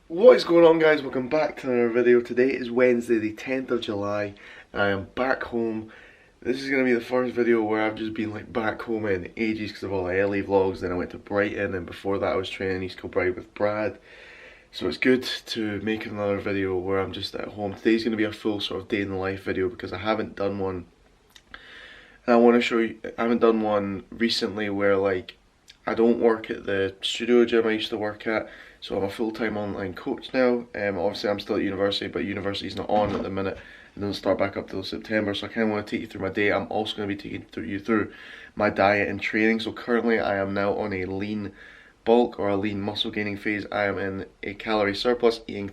What is going on, guys? Welcome back to another video. Today is Wednesday the 10th of July and I am back home. This is going to be the first video where I've just been like back home in ages because of all the LA vlogs. Then I went to Brighton and before that I was training East Kilbride with Brad. So it's good to make another video where I'm just at home. Today's going to be a full sort of day in the life video because I haven't done one. And I want to show you, I haven't done one recently where like I don't work at the studio gym I used to work at, so I'm a full-time online coach now. Obviously I'm still at university, but university's not on at the minute. It doesn't start back up till September, so I kind of want to take you through my day. I'm also going to be taking you through my diet and training. So currently I am now on a lean bulk or a lean muscle gaining phase. I am in a calorie surplus, eating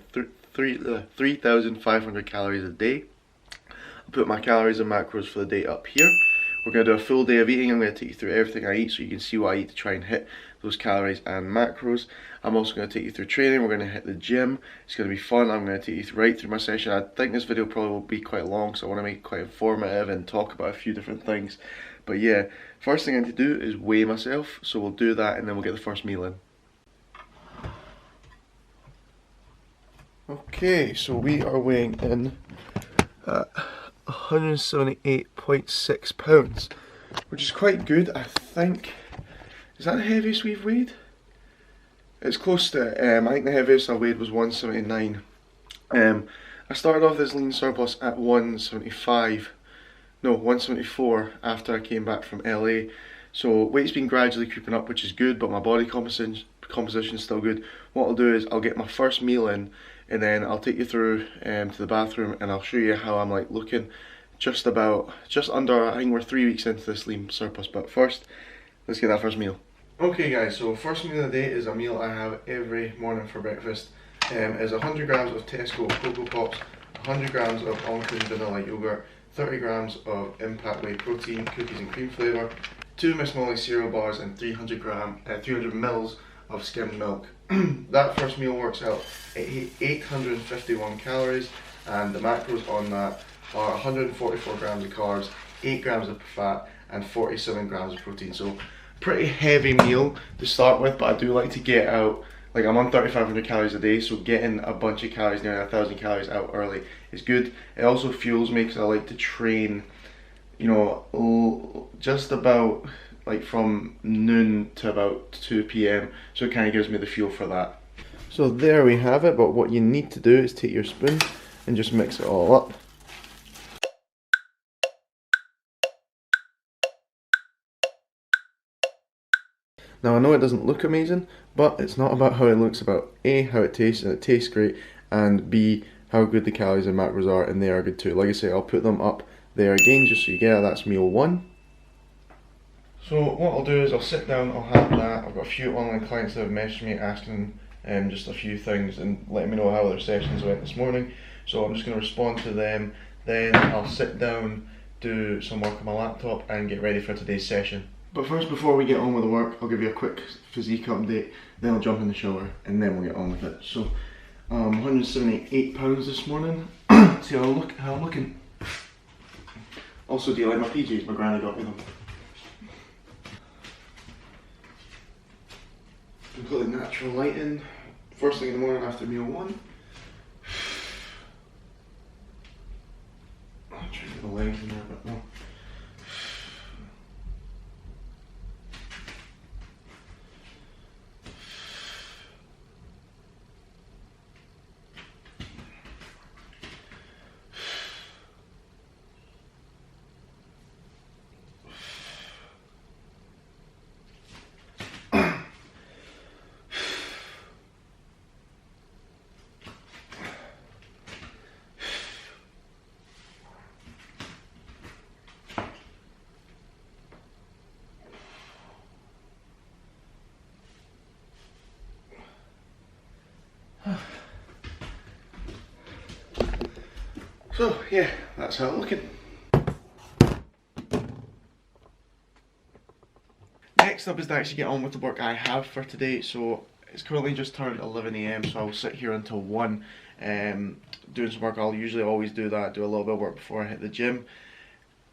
3,500 calories a day. I'll put my calories and macros for the day up here. We're going to do a full day of eating. I'm going to take you through everything I eat so you can see what I eat to try and hit those calories and macros. I'm also going to take you through training. We're going to hit the gym. It's going to be fun. I'm going to take you right through my session. I think this video probably will be quite long, so I want to make it quite informative and talk about a few different things. But yeah, first thing I need to do is weigh myself. So we'll do that and then we'll get the first meal in. Okay, so we are weighing in at 178.6 pounds, which is quite good, I think. Is that the heaviest we've weighed? It's close to, I think the heaviest I weighed was 179. I started off this lean surplus at 174 after I came back from LA. So weight's been gradually creeping up, which is good, but my body composition is still good. What I'll do is I'll get my first meal in, and then I'll take you through to the bathroom and I'll show you how I'm like looking just under, I think we're 3 weeks into this lean surplus, but first, let's get that first meal. Okay guys, so first meal of the day is a meal I have every morning for breakfast. Is 100 grams of Tesco Cocoa Pops, 100 grams of almond vanilla yogurt, 30 grams of Impact Whey protein, cookies and cream flavour, 2 Miss Molly cereal bars and 300 mils of skimmed milk. That first meal works out at 851 calories, and the macros on that are 144 grams of carbs, 8 grams of fat and 47 grams of protein. So pretty heavy meal to start with, but I do like to get out, like I'm on 3,500 calories a day, so getting a bunch of calories, nearly 1,000 calories out early is good. It also fuels me because I like to train, you know, just about like from noon to about 2 p.m. so it kind of gives me the fuel for that. So there we have it, but what you need to do is take your spoon and just mix it all up. Now I know it doesn't look amazing, but it's not about how it looks, about A, how it tastes, and it tastes great, and B, how good the calories and macros are, and they are good too. Like I say, I'll put them up there again just so you get it. That's meal one. So what I'll do is I'll sit down, I'll have that. I've got a few online clients that have messaged me asking just a few things and letting me know how their sessions went this morning. So I'm just going to respond to them, then I'll sit down, do some work on my laptop and get ready for today's session. But first, before we get on with the work, I'll give you a quick physique update, then I'll jump in the shower and then we'll get on with it. So 178 pounds this morning. See how I'm looking. Also, do you like my PJs? My granny got me them. Completely natural lighting. First thing in the morning after meal one. I'll try to get the legs in there a bit more. So yeah, that's how I'm looking. Next up is to actually get on with the work I have for today. So it's currently just turned 11 AM, so I'll sit here until 1 doing some work. I'll usually always do that, do a little bit of work before I hit the gym.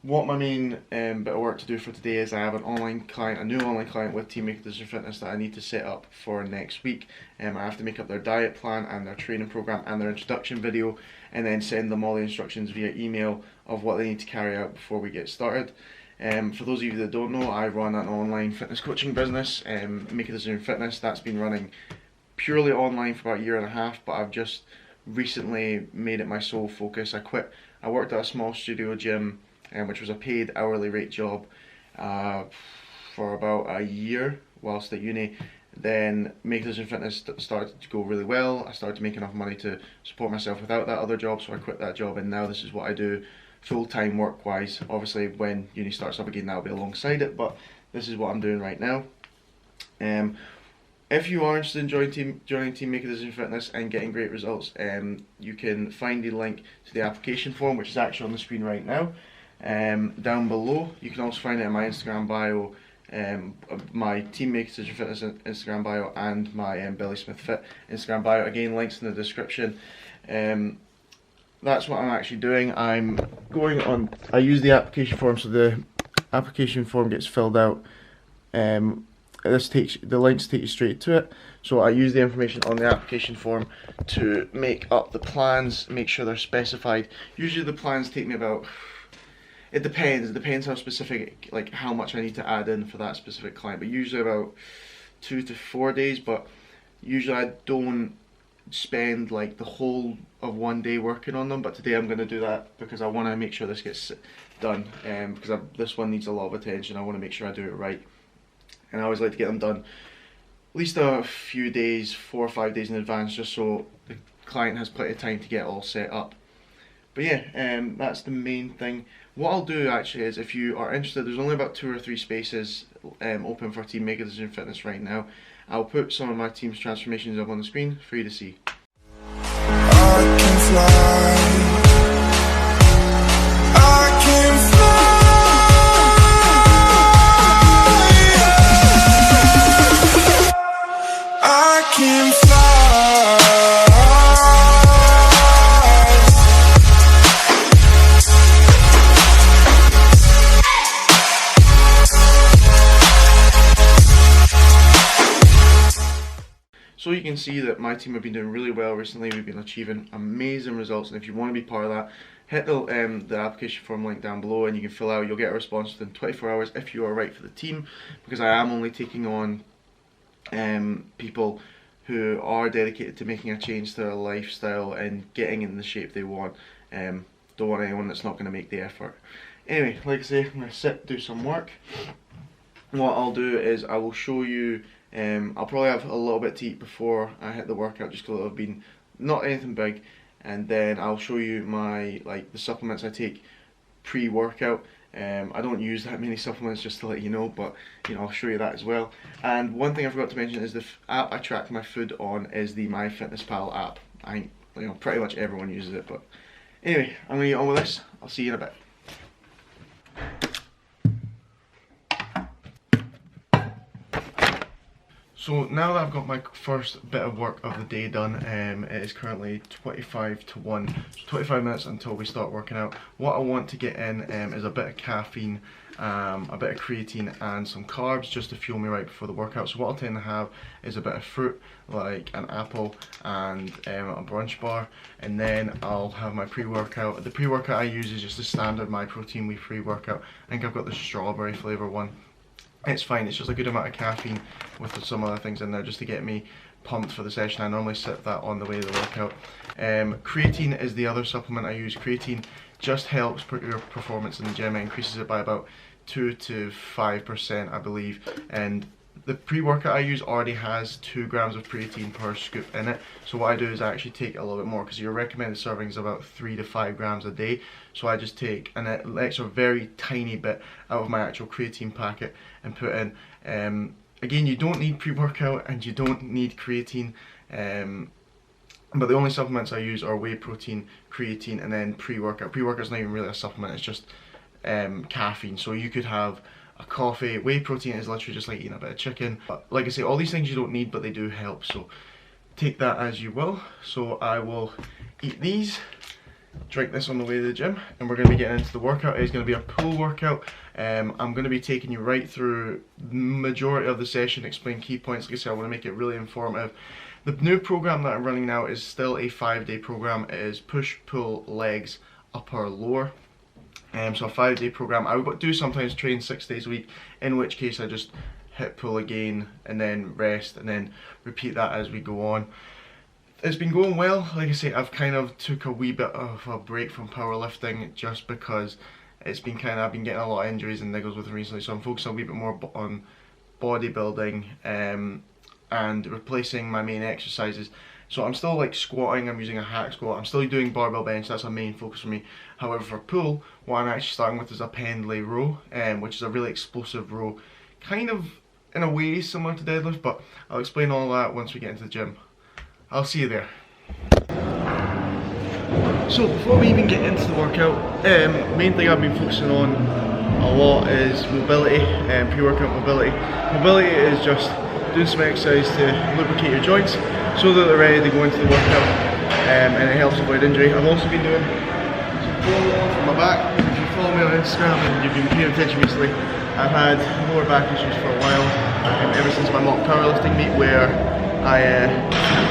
what my main bit of work to do for today is I have an online client, a new online client with Team Make Decision Fitness that I need to set up for next week. I have to make up their diet plan and their training program and their introduction video, and then send them all the instructions via email of what they need to carry out before we get started. For those of you that don't know, I run an online fitness coaching business, Make a Decision Fitness. That's been running purely online for about a year and a half, but I've just recently made it my sole focus. I worked at a small studio gym, which was a paid hourly rate job, for about a year whilst at uni. Then Make a Decision Fitness started to go really well. I started to make enough money to support myself without that other job, so I quit that job, and now this is what I do full-time work-wise. Obviously when uni starts up again, that'll be alongside it, but this is what I'm doing right now. If you are interested in joining Team Make a Decision Fitness and getting great results, you can find the link to the application form, which is actually on the screen right now, down below. You can also find it in my Instagram bio, my Team Make a Decision Fitness Instagram bio, and my Billy Smith Fit Instagram bio. Again, links in the description. That's what I'm actually doing. I use the application form, so the application form gets filled out. The links take you straight to it. So I use the information on the application form to make up the plans, make sure they're specified. Usually the plans take me about, it depends how specific, like how much I need to add in for that specific client, but usually about 2 to 4 days. But usually I don't spend like the whole of one day working on them, but today I'm going to do that because I want to make sure this gets done, because this one needs a lot of attention. I want to make sure I do it right, and I always like to get them done at least a few days, 4 or 5 days in advance, just so the client has plenty of time to get all set up. But yeah, that's the main thing. What I'll do actually is, if you are interested, there's only about 2 or 3 spaces open for Team Make a Decision Fitness right now. I'll put some of my team's transformations up on the screen for you to see. I can fly. I can fly. I can fly. So you can see that my team have been doing really well recently. We've been achieving amazing results, and if you want to be part of that, hit the application form link down below and you can fill out. You'll get a response within 24 hours if you are right for the team, because I am only taking on people who are dedicated to making a change to their lifestyle and getting in the shape they want. Don't want anyone that's not going to make the effort. Anyway, like I say, I'm going to sit, do some work. What I'll do is I will show you, I'll probably have a little bit to eat before I hit the workout, just because it'll have been not anything big, and then I'll show you my, the supplements I take pre-workout. I don't use that many supplements, just to let you know, but I'll show you that as well. And one thing I forgot to mention is the app I track my food on is the MyFitnessPal app. I think pretty much everyone uses it, but anyway, I'm gonna get on with this. I'll see you in a bit. So now that I've got my first bit of work of the day done, it is currently 25 to 1, so 25 minutes until we start working out. What I want to get in is a bit of caffeine, a bit of creatine and some carbs, just to fuel me right before the workout. So what I'll tend to have is a bit of fruit, like an apple and a brunch bar, and then I'll have my pre-workout. The pre-workout I use is just a standard My Protein Whey pre-workout. I think I've got the strawberry flavour one. It's fine, it's just a good amount of caffeine with some other things in there just to get me pumped for the session. I normally sip that on the way to the workout. Creatine is the other supplement I use. Creatine just helps put your performance in the gym. It increases it by about 2 to 5%, I believe. And the pre-workout I use already has 2 grams of creatine per scoop in it. So what I do is I actually take a little bit more, because your recommended serving is about 3 to 5 grams a day. So I just take an extra very tiny bit out of my actual creatine packet and put in. Again, you don't need pre-workout and you don't need creatine. But the only supplements I use are whey protein, creatine, and then pre-workout. Pre-workout's not even really a supplement, it's just caffeine. So you could have a coffee. Whey protein is literally just like eating a bit of chicken. But like I say, all these things you don't need, but they do help. So take that as you will. So I will eat these, drink this on the way to the gym, and we're going to be getting into the workout. It's going to be a pull workout. I'm going to be taking you right through the majority of the session, explain key points. Like I said, I want to make it really informative. The new program that I'm running now is still a 5-day program. It is push, pull, legs, upper, lower. So a 5-day program. I would do sometimes train 6 days a week, in which case I just hit pull again and then rest and then repeat that as we go on. It's been going well. Like I say, I've kind of took a wee bit of a break from powerlifting just because I've been getting a lot of injuries and niggles with it recently, so I'm focusing a wee bit more on bodybuilding and replacing my main exercises. So I'm still like squatting, I'm using a hack squat, I'm still doing barbell bench, that's a main focus for me. However, for pull, what I'm actually starting with is a pendlay row, which is a really explosive row. Kind of, in a way, similar to deadlift, but I'll explain all that once we get into the gym. I'll see you there. So before we even get into the workout, main thing I've been focusing on a lot is mobility, pre-workout mobility. Mobility is just doing some exercise to lubricate your joints so that they're ready to go into the workout, and it helps avoid injury. I've also been doing some pull from my back. If you follow me on Instagram and you've been paying attention recently, I've had lower back issues for a while, ever since my mock powerlifting meet where I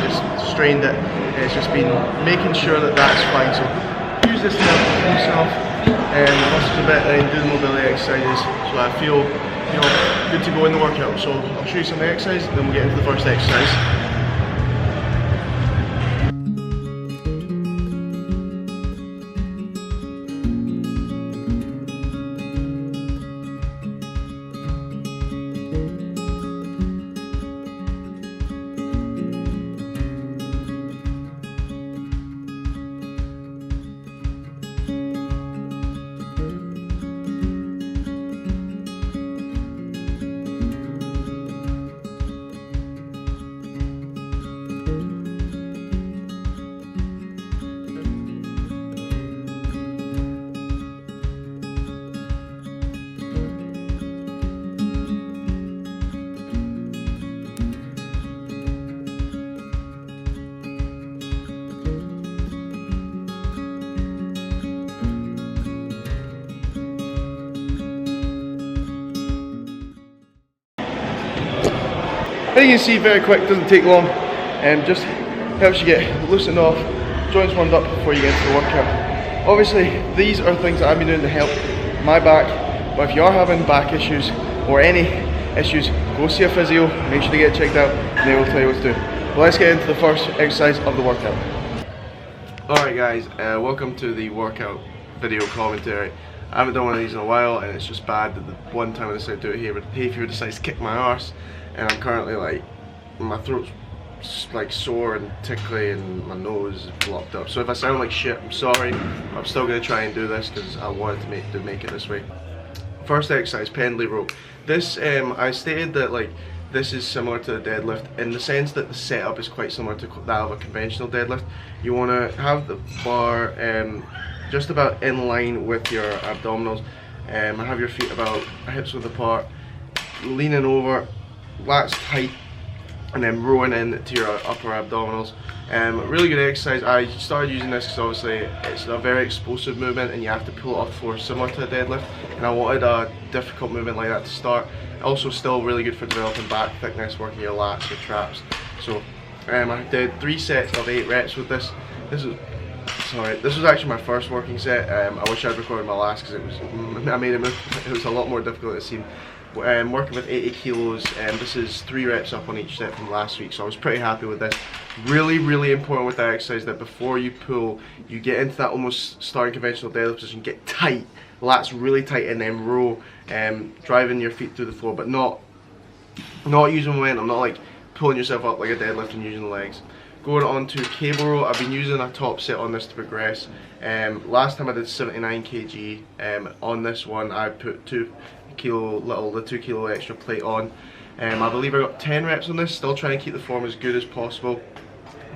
just strained it. It's just been making sure that that's fine. So use this to help myself muscles a bit and do the mobility exercises so I feel good to go in the workout. So I'll show you some of the exercises and then we'll get into the first exercise. As you can see, very quick, doesn't take long, and just helps you get loosened off, joints warmed up before you get into the workout. Obviously, these are things that I've been doing to help my back, but if you are having back issues or any issues, go see a physio, make sure to get checked out, and they will tell you what to do. But let's get into the first exercise of the workout. Alright guys, welcome to the workout video commentary. I haven't done one of these in a while, and it's just bad that the one time I decided to do it here, but hay fever decides to kick my arse, and I'm currently like, my throat's like sore and tickly and my nose is blocked up. So if I sound like shit, I'm sorry. I'm still going to try and do this because I wanted to make it this way. First exercise, pendlay row. This, I stated that like this is similar to the deadlift in the sense that the setup is quite similar to that of a conventional deadlift. You want to have the bar just about in line with your abdominals, and have your feet about hips width apart, leaning over, lats tight, and then rowing into your upper abdominals. Really good exercise. I started using this because obviously it's a very explosive movement and you have to pull it off the floor similar to a deadlift, and I wanted a difficult movement like that to start. Also still really good for developing back thickness, working your lats, your traps. So I did 3 sets of 8 reps with this. This was actually my first working set. I wish I'd recorded my last because I made it was a lot more difficult it seemed. Working with 80 kilos, and this is 3 reps up on each set from last week, so I was pretty happy with this. Really important with that exercise that before you pull, you get into that almost starting conventional deadlift position, get tight, lats really tight, and then row, driving your feet through the floor, but not using momentum, not like pulling yourself up like a deadlift and using the legs. Going on to cable row, I've been using a top set on this to progress. Last time I did 79 kg. On this one I put the 2 kilo extra plate on. I believe I got 10 reps on this, still trying to keep the form as good as possible,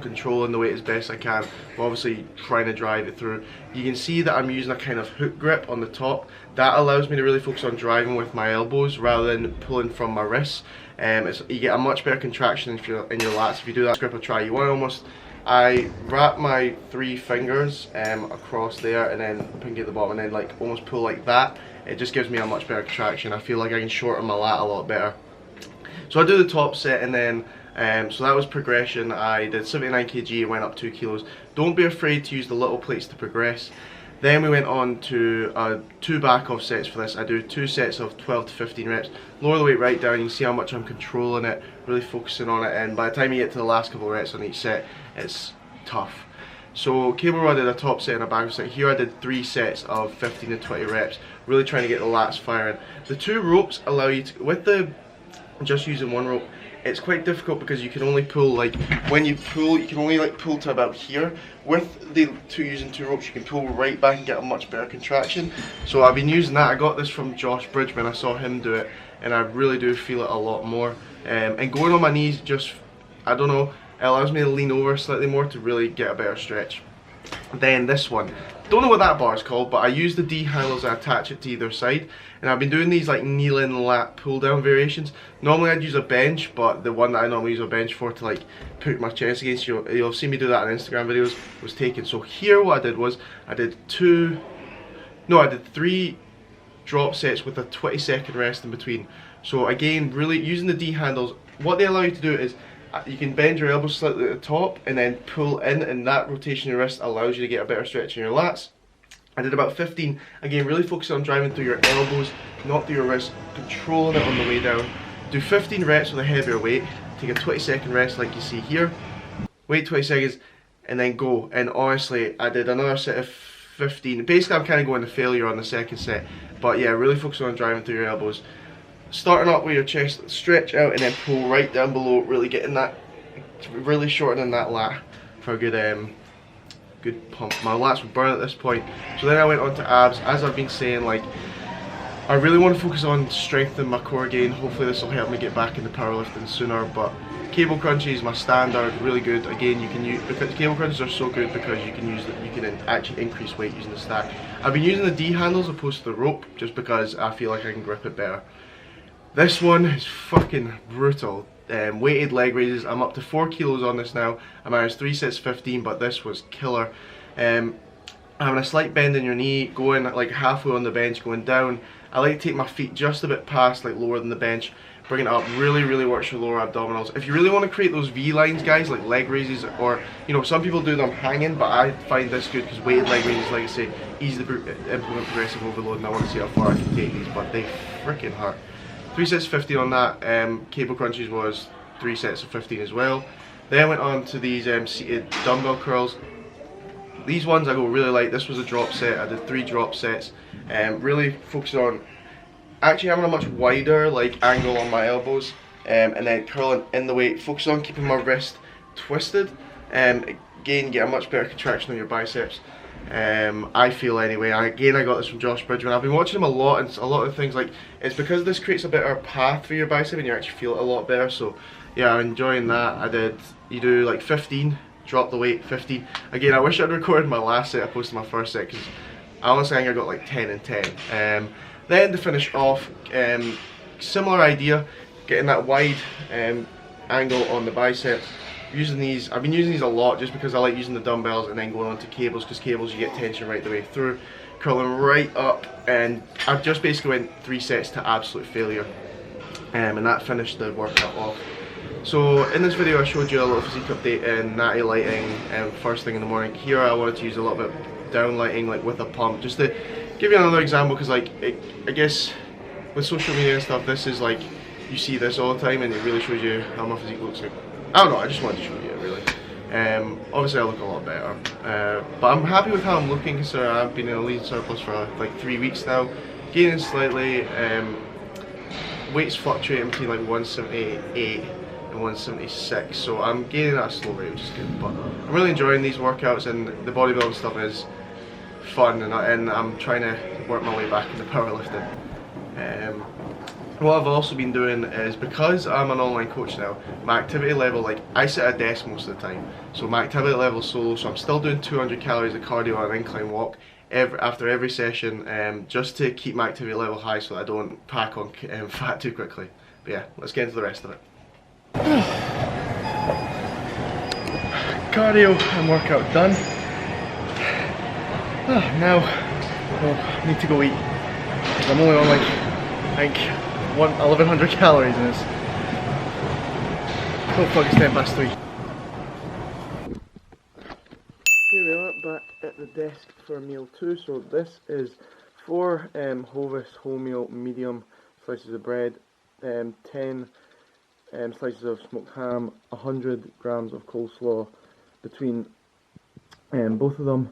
controlling the weight as best I can, but obviously trying to drive it through. You can see that I'm using a kind of hook grip on the top. That allows me to really focus on driving with my elbows rather than pulling from my wrists. You get a much better contraction in your lats if you do that grip a try. You want to almost I wrap my 3 fingers across there and then pinky at the bottom and then like almost pull like that. It just gives me a much better contraction. I feel like I can shorten my lat a lot better. So I do the top set and then, so that was progression. I did 79 kg and went up 2 kilos. Don't be afraid to use the little plates to progress. Then we went on to 2 back off sets for this. I do 2 sets of 12 to 15 reps. Lower the weight right down, you can see how much I'm controlling it, really focusing on it, and by the time you get to the last couple of reps on each set, it's tough. So cable row I did a top set and a back off set. Here I did 3 sets of 15 to 20 reps, really trying to get the lats firing. The 2 ropes allow you to, with the just using 1 rope, it's quite difficult because you can only pull, like, when you pull, you can only like pull to about here. With the using 2 ropes, you can pull right back and get a much better contraction. So I've been using that. I got this from Josh Bridgman. I saw him do it, and I really do feel it a lot more. And going on my knees, just, I don't know, it allows me to lean over slightly more to really get a better stretch. Then this one, don't know what that bar is called, but I use the D handles and attach it to either side, and I've been doing these like kneeling lat pull down variations. Normally I'd use a bench, but the one that I normally use a bench for to like put my chest against, you'll see me do that in Instagram videos, was taken. So here what I did was I did 3 drop sets with a 20-second rest in between. So again, really using the D handles, what they allow you to do is you can bend your elbows slightly at the top and then pull in, and that rotation of your wrist allows you to get a better stretch in your lats. I did about 15, again really focus on driving through your elbows, not through your wrist, controlling it on the way down. Do 15 reps with a heavier weight, take a 20-second rest like you see here, wait 20 seconds and then go. And honestly, I did another set of 15, basically I'm kind of going to failure on the second set, but yeah, really focus on driving through your elbows. Starting up with your chest, stretch out and then pull right down below, really getting that, really shortening that lat for a good good pump. My lats were burning at this point. So then I went on to abs. As I've been saying, like, I really want to focus on strengthening my core again. Hopefully this will help me get back into powerlifting sooner, but cable crunches, my standard, really good. Again, you can use, because cable crunches are so good because you can use it, you can actually increase weight using the stack. I've been using the D handles opposed to the rope just because I feel like I can grip it better. This one is fucking brutal. Weighted leg raises, I'm up to 4 kilos on this now. I managed 3 sets 15, but this was killer. Having a slight bend in your knee, going like halfway on the bench, going down. I like to take my feet just a bit past, like lower than the bench, bring it up, really works your lower abdominals. If you really want to create those V lines, guys, like leg raises, or, you know, some people do them hanging, but I find this good because weighted leg raises, like I say, easy to implement progressive overload, and I want to see how far I can take these, but they freaking hurt. 3 sets of 15 on that. Cable crunches was 3 sets of 15 as well. Then I went on to these seated dumbbell curls. These ones I go really light. This was a drop set. I did 3 drop sets. Really focused on actually having a much wider like angle on my elbows, and then curling in the weight. Focus on keeping my wrist twisted. Again, get a much better contraction on your biceps. I feel anyway. Again, I got this from Josh Bridgman. I've been watching him a lot, and a lot of things, like, it's because this creates a better path for your bicep and you actually feel it a lot better. So yeah, I'm enjoying that. You do like 15, drop the weight, 15. Again, I wish I'd recorded my last set opposed to my first set, because I honestly think I got like 10 and 10. Then to finish off, similar idea, getting that wide angle on the bicep. Using these, I've been using these a lot just because I like using the dumbbells and then going on to cables, because cables you get tension right the way through. Curling right up, and I've just basically went 3 sets to absolute failure, and that finished the workout off. So in this video I showed you a little physique update and natty lighting first thing in the morning. Here I wanted to use a little bit down lighting, like with a pump, just to give you another example, because like I guess with social media and stuff, this is like, you see this all the time and it really shows you how my physique looks like. I don't know, I just wanted to show you it really. Obviously I look a lot better, but I'm happy with how I'm looking, considering I've been in a lean surplus for like 3 weeks now, gaining slightly. Weights fluctuating between like 178 and 176, so I'm gaining at a slow rate, which is good. But I'm really enjoying these workouts, and the bodybuilding stuff is fun, and I'm trying to work my way back into powerlifting. What I've also been doing is, because I'm an online coach now, my activity level, like, I sit at a desk most of the time, so my activity level is solo, so I'm still doing 200 calories of cardio on an incline walk after every session, just to keep my activity level high so that I don't pack on fat too quickly. But yeah, let's get into the rest of it. cardio and workout done. Now I need to go eat. I'm only on like, I think 1100 calories in this. Oh fuck, it's 3:10. Here we are, back at the desk for meal 2. So this is 4 Hovis wholemeal medium slices of bread, 10 slices of smoked ham, 100 grams of coleslaw between both of them,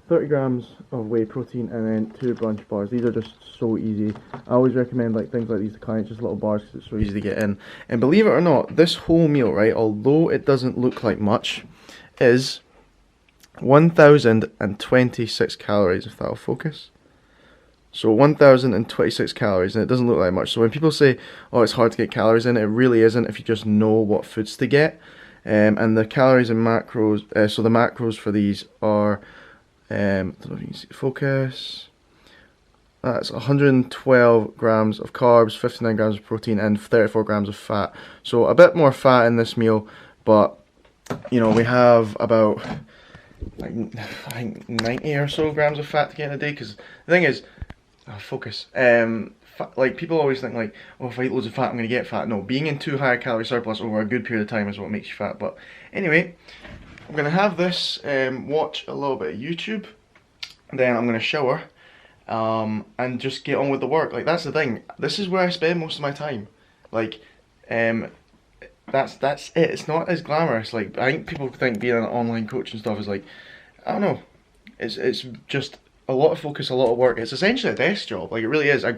30 grams of whey protein, and then 2 brunch bars. These are just so easy. I always recommend like things like these to clients, just little bars, because it's so easy to get in. And believe it or not, this whole meal, right, although it doesn't look like much, is 1026 calories, if that'll focus. So 1026 calories, and it doesn't look like much. So when people say, oh, it's hard to get calories in, it really isn't if you just know what foods to get. And the calories and macros, so the macros for these are, I don't know if you can see, focus. That's 112 grams of carbs, 59 grams of protein, and 34 grams of fat. So a bit more fat in this meal, but you know, we have about like I think 90 or so grams of fat to get in a day. Because the thing is, focus. Like people always think like, oh, if I eat loads of fat, I'm gonna get fat. No, being in too high a calorie surplus over a good period of time is what makes you fat. But anyway, I'm gonna have this, watch a little bit of YouTube, then I'm gonna shower, and just get on with the work. Like that's the thing. This is where I spend most of my time. Like, that's it. It's not as glamorous. Like I think people think being an online coach and stuff is like, I don't know. It's just a lot of focus, a lot of work. It's essentially a desk job. Like it really is. I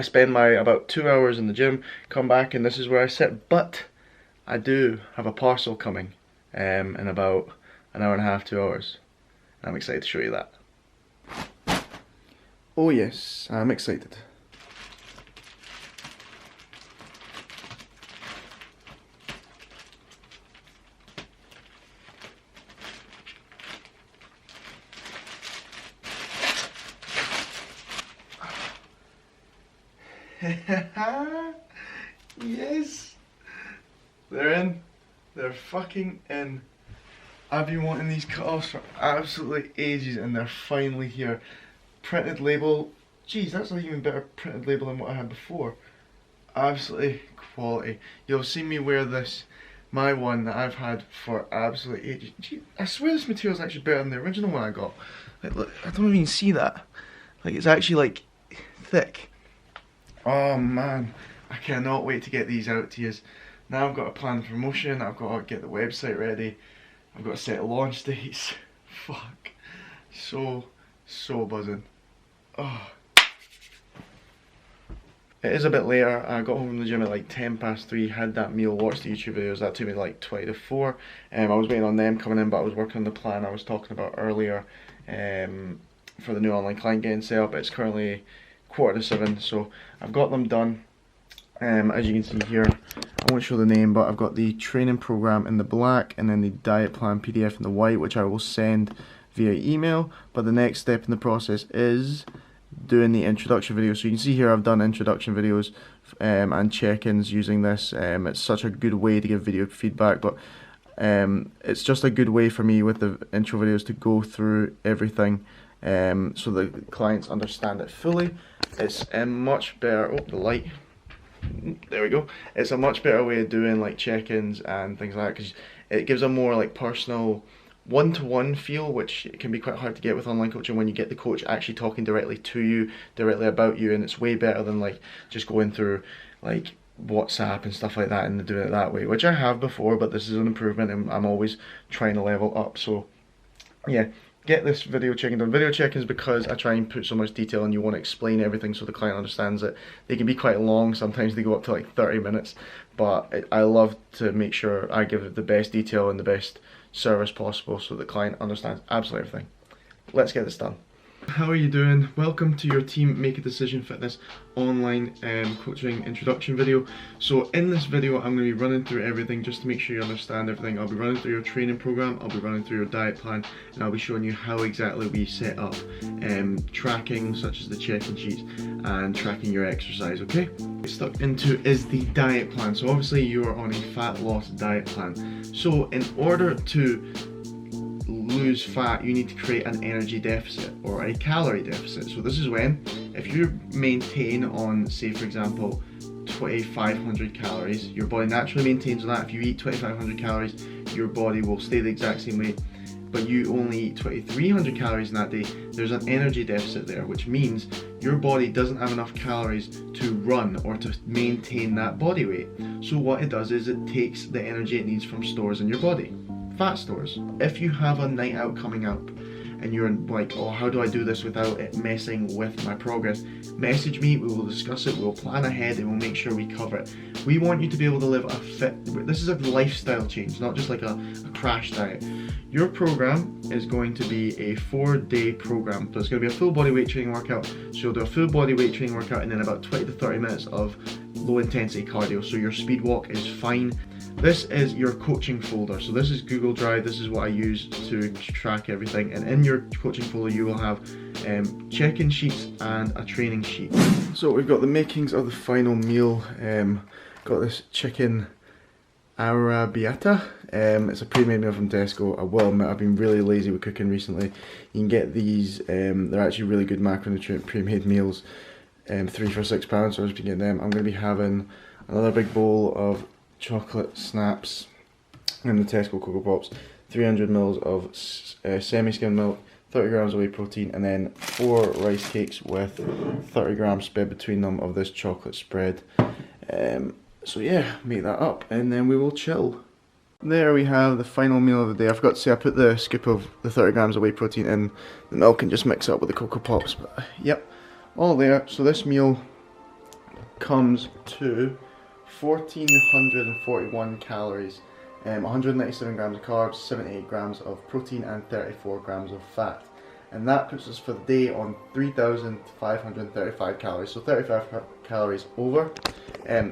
spend my about 2 hours in the gym, come back, and this is where I sit. But I do have a parcel coming, in about an hour and a half, 2 hours. I'm excited to show you that. Oh yes, I'm excited. Yes, they're in. They're fucking in. I've been wanting these cut-offs for absolutely ages, and they're finally here. Printed label. Jeez, that's an even better printed label than what I had before. Absolutely quality. You'll see me wear this, my one that I've had for absolutely ages. Gee, I swear this material is actually better than the original one I got. Like, look, I don't even see that. Like, it's actually like thick. Oh man, I cannot wait to get these out to you. Now I've got to plan the promotion, I've got to get the website ready, I've got to set launch dates. Fuck. So buzzing. Oh. It is a bit later. I got home from the gym at like 3:10, had that meal, watched the YouTube videos. That took me like 20 to 4. I was waiting on them coming in, but I was working on the plan I was talking about earlier, for the new online client getting set up. It's currently 6:45, so I've got them done. As you can see here, I won't show the name, but I've got the training program in the black and then the diet plan PDF in the white, which I will send via email. But the next step in the process is doing the introduction video. So you can see here I've done introduction videos and check-ins using this. It's such a good way to give video feedback, but it's just a good way for me with the intro videos to go through everything, so the clients understand it fully. It's a much better, oh, the light, there we go. It's a much better way of doing like check-ins and things like that, because it gives a more like personal one-to-one feel, which can be quite hard to get with online coaching when you get the coach actually talking directly to you, directly about you, and it's way better than like just going through like WhatsApp and stuff like that and doing it that way, which I have before, but this is an improvement and I'm always trying to level up. So yeah, get this video check-in done. Video check-ins, because I try and put so much detail and you want to explain everything so the client understands it. They can be quite long, sometimes they go up to like 30 minutes, but I love to make sure I give it the best detail and the best service possible so the client understands absolutely everything. Let's get this done. How are you doing? Welcome to your Team Make a Decision Fitness online coaching introduction video. So in this video I'm going to be running through everything just to make sure you understand everything. I'll be running through your training program, I'll be running through your diet plan, and I'll be showing you how exactly we set up tracking, such as the check-in sheets, and tracking your exercise, okay? What we're stuck into is the diet plan. So obviously you are on a fat loss diet plan. So in order to lose fat, you need to create an energy deficit or a calorie deficit. So this is when, if you maintain on, say for example, 2,500 calories, your body naturally maintains on that. If you eat 2,500 calories, your body will stay the exact same weight, but you only eat 2,300 calories in that day, there's an energy deficit there, which means your body doesn't have enough calories to run or to maintain that body weight. So what it does is it takes the energy it needs from stores in your body, fat stores. If you have a night out coming up and you're like, oh, how do I do this without it messing with my progress? Message me, we will discuss it, we'll plan ahead, and we'll make sure we cover it. We want you to be able to live a fit, this is a lifestyle change, not just like a crash diet. Your program is going to be a 4-day program. So it's going to be a full body weight training workout. So you'll do a full body weight training workout and then about 20 to 30 minutes of low intensity cardio. So your speed walk is fine. This is your coaching folder. So this is Google Drive. This is what I use to track everything. And in your coaching folder, you will have check-in sheets and a training sheet. So we've got the makings of the final meal. Got this chicken arrabbiata. It's a pre-made meal from Tesco. I will admit I've been really lazy with cooking recently. You can get these, they're actually really good macronutrient pre-made meals, 3 for £6, so I've just been getting them. I'm going to be having another big bowl of chocolate snaps and the Tesco Cocoa Pops, 300 ml of semi-skimmed milk, 30 grams of whey protein, and then 4 rice cakes with 30 grams spread between them of this chocolate spread. So yeah, make that up and then we will chill. There we have the final meal of the day. I forgot to say I put the scoop of the 30 grams of whey protein in the milk and just mix it up with the Cocoa Pops. But yep, all there. So this meal comes to 1,441 calories, 197 grams of carbs, 78 grams of protein and 34 grams of fat. And that puts us for the day on 3,535 calories. So 35 calories over,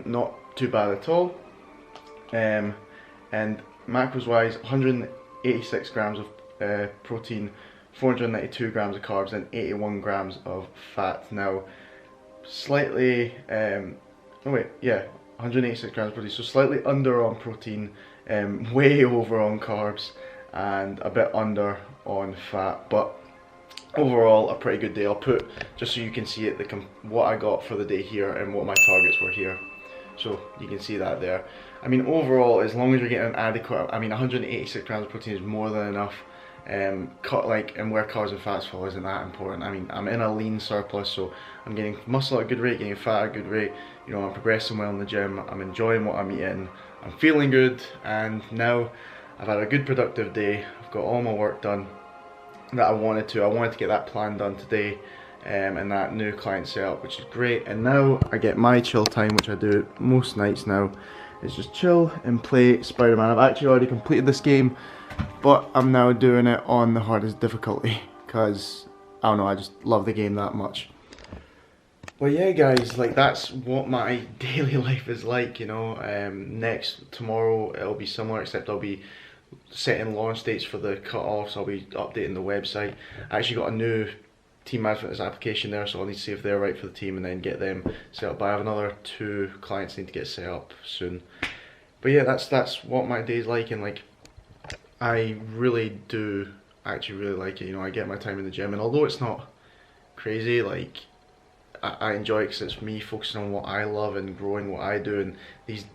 not too bad at all. And macros wise, 186 grams of protein, 492 grams of carbs and 81 grams of fat. Now slightly, 186 grams of protein, so slightly under on protein, way over on carbs and a bit under on fat, but overall a pretty good day. I'll put, just so you can see it, what I got for the day here and what my targets were here, so you can see that there. I mean, overall, as long as you're getting an adequate, 186 grams of protein is more than enough. And where carbs and fats fall isn't that important. I mean, I'm in a lean surplus, so I'm getting muscle at a good rate, getting fat at a good rate. You know, I'm progressing well in the gym. I'm enjoying what I'm eating. I'm feeling good, and now I've had a good productive day. I've got all my work done that I wanted to. I wanted to get that plan done today, and that new client set up, which is great. And now I get my chill time, which I do most nights now. Is just chill and play Spider-Man. I've actually already completed this game, but I'm now doing it on the hardest difficulty because I don't know, I just love the game that much. Well, yeah, guys, like that's what my daily life is like, you know. Tomorrow it'll be similar, except I'll be setting launch dates for the cut-offs. I'll be updating the website. I actually got a new Team M.A.D Fitness application there, so I'll need to see if they're right for the team and then get them set up. But I have another 2 clients need to get set up soon. But yeah, that's what my day's like, and like I really do actually really like it. You know, I get my time in the gym, and although it's not crazy, like I enjoy it because it's me focusing on what I love and growing what I do, and these,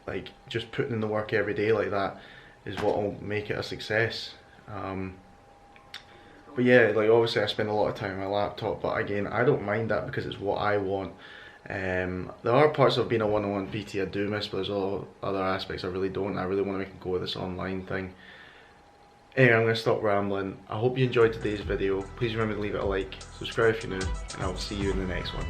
like, just putting in the work every day like that is what will make it a success. But yeah, like obviously I spend a lot of time on my laptop, but again, I don't mind that because it's what I want. There are parts of being a one-on-one PT I do miss, but there's all other aspects I really don't. I really want to make a go of this online thing. Anyway, I'm going to stop rambling. I hope you enjoyed today's video. Please remember to leave it a like, subscribe if you're new, and I will see you in the next one.